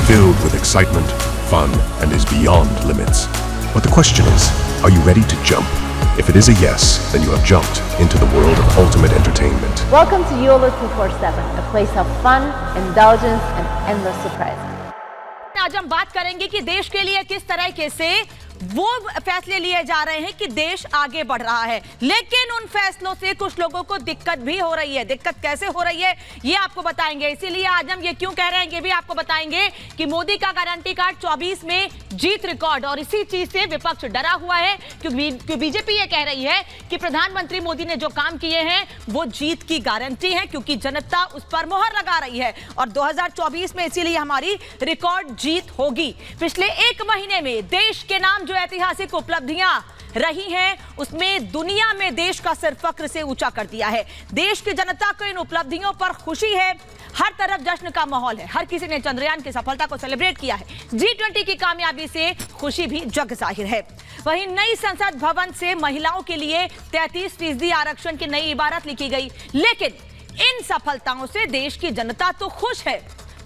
filled with excitement, fun, and is beyond limits. But the question is, are you ready to jump? If it is a yes, then you have jumped into the world of ultimate entertainment. Welcome to YOLO 247, a place of fun, indulgence, and endless surprises. आज हम बात करेंगे कि देश के लिए किस तरीके से वो फैसले लिए जा रहे हैं कि देश आगे बढ़ रहा है, लेकिन उन फैसलों से कुछ लोगों को दिक्कत भी हो रही है। दिक्कत कैसे हो रही है ये आपको बताएंगे। इसीलिए आज हम ये क्यों कह रहे हैं ये भी आपको बताएंगे कि मोदी का गारंटी कार्ड 24 में जीत रिकॉर्ड, और इसी चीज से विपक्ष डरा हुआ है क्योंकि बीजेपी ये कह रही है कि प्रधानमंत्री मोदी ने जो काम किए हैं वो जीत की गारंटी है, क्योंकि जनता उस पर मुहर लगा रही है और 2024 में इसीलिए हमारी रिकॉर्ड जीत होगी। पिछले एक महीने में देश के नाम जो ऐतिहासिक उपलब्धियां रही हैं उसमें दुनिया में देश का सिर फख्र से ऊंचा कर दिया है। देश की जनता को इन उपलब्धियों पर खुशी है, हर तरफ जश्न का माहौल है, हर किसी ने चंद्रयान की सफलता को सेलिब्रेट किया है। G20 की कामयाबी से खुशी भी जग जाहिर है। वहीं नई संसद भवन से महिलाओं के लिए 33% आरक्षण की नई इबारत लिखी गई, लेकिन इन सफलताओं से देश की जनता तो खुश है,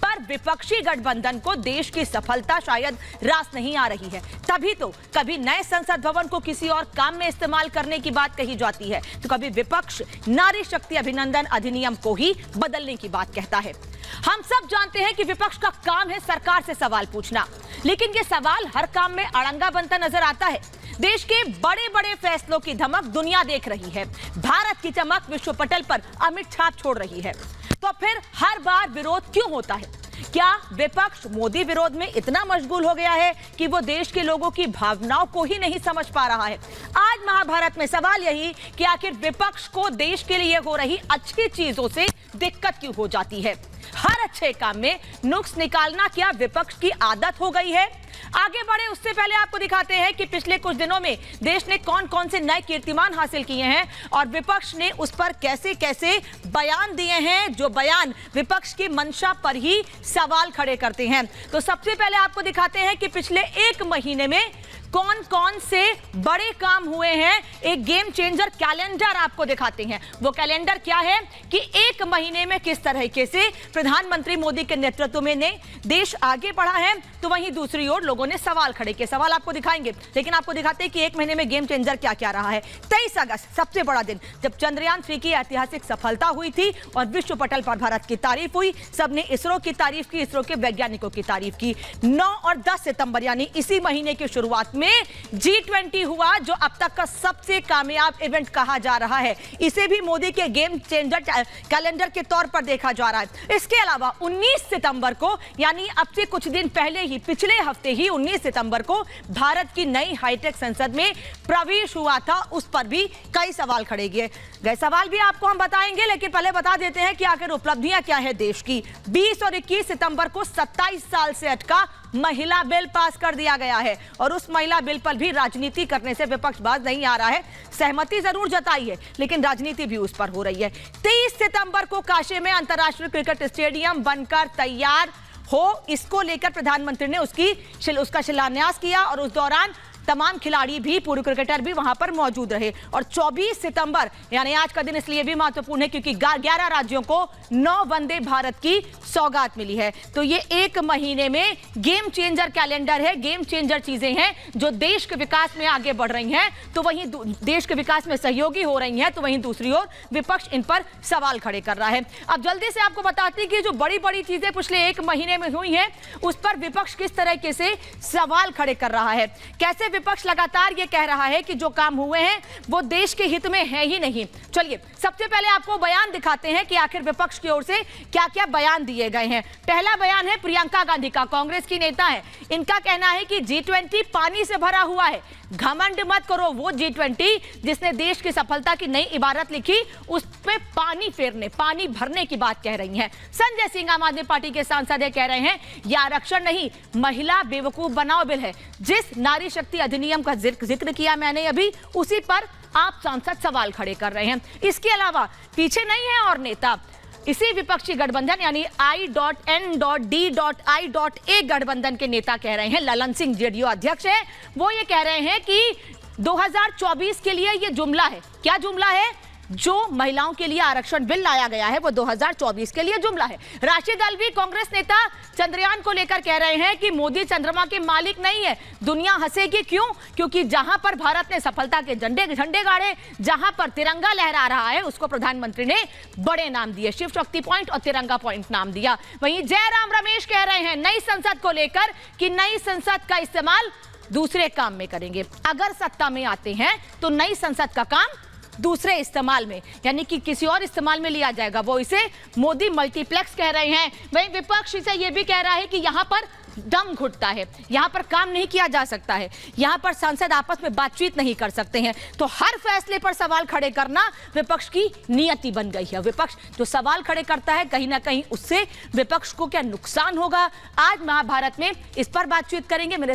पर विपक्षी गठबंधन को देश की सफलता शायद रास नहीं आ रही है। तभी तो कभी नए संसद भवन को किसी और काम में इस्तेमाल करने की बात कही जाती है, तो कभी विपक्ष नारी शक्ति अभिनंदन अधिनियम को ही बदलने की बात कहता है। हम सब जानते हैं कि विपक्ष का काम है सरकार से सवाल पूछना, लेकिन ये सवाल हर काम में अड़ंगा बनता नजर आता है। देश के बड़े बड़े फैसलों की धमक दुनिया देख रही है, भारत की चमक विश्व पटल पर अमिट छाप छोड़ रही है, तो फिर हर बार विरोध क्यों होता है? क्या विपक्ष मोदी विरोध में इतना मशगूल हो गया है कि वो देश के लोगों की भावनाओं को ही नहीं समझ पा रहा है? आज महाभारत में सवाल यही कि आखिर विपक्ष को देश के लिए हो रही अच्छी चीजों से दिक्कत क्यों हो जाती है? हर अच्छे काम में नुक्स निकालना क्या विपक्ष की आदत हो गई है? आगे बढ़े उससे पहले आपको दिखाते हैं कि पिछले कुछ दिनों में देश ने कौन कौन से नए कीर्तिमान हासिल किए हैं और विपक्ष ने उस पर कैसे कैसे बयान दिए हैं, जो बयान विपक्ष की मंशा पर ही सवाल खड़े करते हैं। तो सबसे पहले आपको दिखाते हैं कि पिछले एक महीने में कौन कौन से बड़े काम हुए हैं। एक गेम चेंजर कैलेंडर आपको दिखाते हैं। वो कैलेंडर क्या है कि एक महीने में किस तरीके से प्रधानमंत्री मोदी के नेतृत्व में ने देश आगे बढ़ा है, तो वहीं दूसरी ओर लोगों ने सवाल खड़े किए। सवाल आपको दिखाएंगे, लेकिन आपको दिखाते हैं कि एक महीने में गेम चेंजर क्या क्या रहा है। 23 अगस्त सबसे बड़ा दिन, जब चंद्रयान 3 की ऐतिहासिक सफलता हुई थी और विश्व पटल पर भारत की तारीफ हुई। सबने इसरो की तारीफ की, इसरो के वैज्ञानिकों की तारीफ की। 9 और 10 सितंबर यानी इसी महीने की शुरुआत में G20 हुआ, जो अब तक का सबसे कामयाब इवेंट कहा जा रहा है। इसे भी मोदी के गेम चेंजर कैलेंडर के तौर पर देखा जा रहा है। इसके अलावा 19 सितंबर को यानी अब से कुछ दिन पहले ही, पिछले हफ्ते ही 19 सितंबर को भारत की नई हाईटेक संसद में प्रवेश हुआ था। उस पर भी कई सवाल खड़े किए गए। सवाल भी आपको हम बताएंगे, लेकिन पहले बता देते हैं कि आखिर उपलब्धियां क्या है देश की। 20 और 21 सितंबर को 27 साल से अटका महिला बिल पास कर दिया गया है, और उस महिला बिल पर भी राजनीति करने से विपक्ष बाज नहीं आ रहा है। सहमति जरूर जताई है, लेकिन राजनीति भी उस पर हो रही है। 23 सितंबर को काशी में अंतर्राष्ट्रीय क्रिकेट स्टेडियम बनकर तैयार हो, इसको लेकर प्रधानमंत्री ने उसका शिलान्यास किया, और उस दौरान तमाम खिलाड़ी भी, पूर्व क्रिकेटर भी वहां पर मौजूद रहे। और 24 सितंबर यानी आज का दिन इसलिए भी महत्वपूर्ण है क्योंकि 11 राज्यों को 9 वंदे भारत की सौगात मिली है। तो ये एक महीने में गेम चेंजर कैलेंडर है, गेम चेंजर चीजें हैं जो देश के विकास में आगे बढ़ रही हैं, तो वहीं देश के विकास में सहयोगी हो रही हैं, तो वहीं दूसरी ओर विपक्ष इन पर सवाल खड़े कर रहा है। अब जल्दी से आपको बताती कि जो बड़ी बड़ी चीजें पिछले एक महीने में हुई हैं उस पर विपक्ष किस तरीके से सवाल खड़े कर रहा है। कैसे विपक्ष लगातार ये कह रहा है कि जो काम हुए हैं वो देश के हित में है ही नहीं। चलिए सबसे पहले आपको बयान दिखाते हैं कि आखिर विपक्ष की ओर से क्या क्या बयान दिए गए हैं। पहला बयान है प्रियंका गांधी का, कांग्रेस की नेता है। इनका कहना है कि G20 पानी से भरा हुआ है, घमंड मत करो। वो G20 जिसने देश की सफलता की नई इबारत लिखी, उस पे पानी फेरने, पानी भरने की बात कह रही हैं। संजय सिंह आम आदमी पार्टी के सांसद कह रहे हैं यह आरक्षण नहीं, महिला बेवकूफ बनाओ बिल है। जिस नारी शक्ति अधिनियम का जिक्र किया मैंने अभी, उसी पर आप सांसद सवाल खड़े कर रहे हैं। इसके अलावा पीछे नहीं है और नेता, इसी विपक्षी गठबंधन यानी I.N.D.I.A गठबंधन के नेता कह रहे हैं, ललन सिंह जेडीयू अध्यक्ष है, वो ये कह रहे हैं कि 2024 के लिए ये जुमला है। क्या जुमला है? जो महिलाओं के लिए आरक्षण बिल लाया गया है वो 2024 के लिए जुमला है। राष्ट्रीय दल भी कांग्रेस नेता चंद्रयान को लेकर कह रहे हैं कि मोदी चंद्रमा के मालिक नहीं है, दुनिया हंसेगी। क्यों? क्योंकि जहां पर भारत ने सफलता के झंडे गाड़े, जहां पर तिरंगा लहरा रहा है, उसको प्रधानमंत्री ने बड़े नाम दिए, शिव शक्ति पॉइंट और तिरंगा पॉइंट नाम दिया। वहीं जयराम रमेश कह रहे हैं नई संसद को लेकर कि नई संसद का इस्तेमाल दूसरे काम में करेंगे। अगर सत्ता में आते हैं तो नई संसद का काम दूसरे इस्तेमाल में, यानी कि किसी और इस्तेमाल में लिया जाएगा। वो इसे मोदी मल्टीप्लेक्स कह रहे हैं। वहीं विपक्ष इसे ये भी कह रहा है कि यहां पर दम घुटता है, यहां पर काम नहीं किया जा सकता है, यहां पर सांसद आपस में बातचीत नहीं कर सकते हैं। तो हर फैसले पर सवाल खड़े करना विपक्ष की नियति बन गई है। विपक्ष जो सवाल खड़े करता है, कहीं ना कहीं उससे विपक्ष को क्या नुकसान होगा, आज महाभारत में इस पर बातचीत करेंगे। मेरे